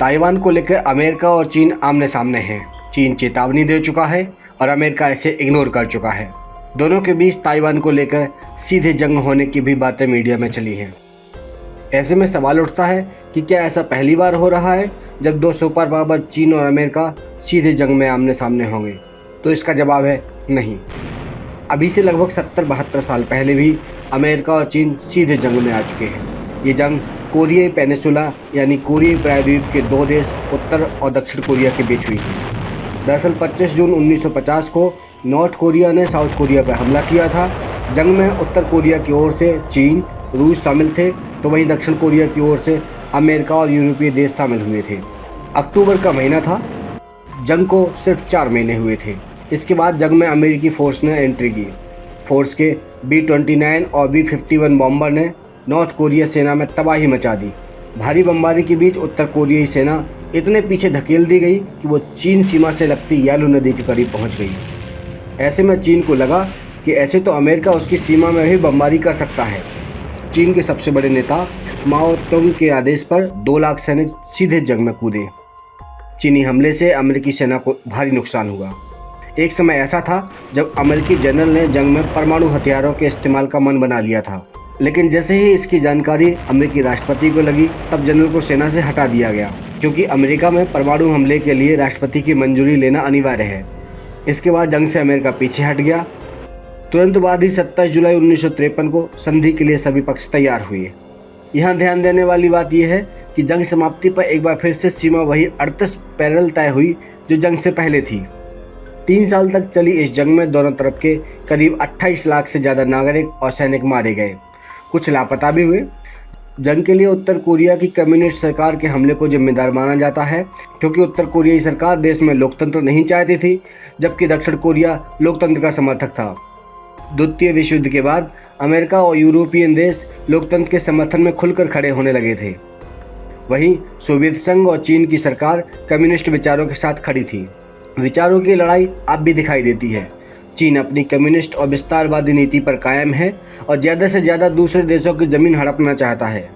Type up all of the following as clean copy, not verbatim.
Taiwan को लेकर America और चीन आमने सामने हैं। चीन चेतावनी दे चुका है और अमेरिका इसे इग्नोर कर चुका है। दोनों के बीच ताइवान को लेकर सीधे जंग होने की भी बातें मीडिया में चली हैं। ऐसे में सवाल उठता है कि क्या ऐसा पहली बार हो रहा है जब दो सुपर पावर चीन और अमेरिका सीधे जंग में आमने सामने होंगे? तो इसका जवाब है नहीं। अभी से लगभग 70-72 साल पहले भी अमेरिका और चीन सीधे जंग में आ चुके हैं। ये जंग कोरियाई पेनिसुला यानी कोरियाई प्रायद्वीप के दो देश उत्तर और दक्षिण कोरिया के बीच हुई थी। दरअसल 25 जून 1950 को नॉर्थ कोरिया ने साउथ कोरिया पर हमला किया था। जंग में उत्तर कोरिया की ओर से चीन, रूस शामिल थे, तो वहीं दक्षिण कोरिया की ओर से अमेरिका और यूरोपीय देश शामिल हुए थे। अक्टूबर का महीना था। जंग को सिर्फ 4 महीने हुए थे। इसके बाद जंग में अमेरिकी फोर्स ने एंट्री की। फोर्स के B-29 और B-51 बॉम्बर ने नॉर्थ कोरिया सेना में तबाही मचा दी। भारी बमबारी के बीच उत्तर कोरियाई सेना इतने पीछे धकेल दी गई कि वो चीन सीमा से लगती यालू नदी के करीब पहुंच गई। ऐसे में चीन को लगा कि ऐसे तो अमेरिका उसकी सीमा में भी बमबारी कर सकता है। चीन के सबसे बड़े नेता माओ तुंग के आदेश पर 2 लाख सैनिक सीधे जंग में कूदे। चीनी हमले से अमेरिकी सेना को भारी नुकसान हुआ। एक समय ऐसा था जब अमेरिकी जनरल ने जंग में परमाणु हथियारों के इस्तेमाल का मन बना लिया था, लेकिन जैसे ही इसकी जानकारी अमेरिकी राष्ट्रपति को लगी तब जनरल को सेना से हटा दिया गया, क्योंकि अमेरिका में परमाणु हमले के लिए राष्ट्रपति की मंजूरी लेना अनिवार्य है। इसके बाद जंग से अमेरिका पीछे हट गया। तुरंत बाद ही 27 जुलाई 1953 को संधि के लिए सभी पक्ष तैयार हुए। यहाँ ध्यान देने वाली बात यह है कि जंग समाप्ति पर एक बार फिर से सीमा वही 38 पैरेलल तय हुई जो जंग से पहले थी। 3 साल तक चली इस जंग में दोनों तरफ के करीब 28 लाख से ज़्यादा नागरिक और सैनिक मारे गए। कुछ लापता भी हुए। जंग के लिए उत्तर कोरिया की कम्युनिस्ट सरकार के हमले को जिम्मेदार माना जाता है, क्योंकि उत्तर कोरियाई सरकार देश में लोकतंत्र नहीं चाहती थी, जबकि दक्षिण कोरिया लोकतंत्र का समर्थक था। द्वितीय विश्व युद्ध के बाद अमेरिका और यूरोपियन देश लोकतंत्र के समर्थन में खुलकर खड़े होने लगे थे। वहीं सोवियत संघ और चीन की सरकार कम्युनिस्ट विचारों के साथ खड़ी थी। विचारों की लड़ाई अब भी दिखाई देती है। चीन अपनी कम्युनिस्ट और विस्तारवादी नीति पर कायम है और ज़्यादा से ज़्यादा दूसरे देशों की ज़मीन हड़पना चाहता है,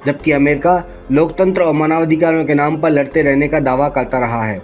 जबकि अमेरिका लोकतंत्र और मानवाधिकारों के नाम पर लड़ते रहने का दावा करता रहा है।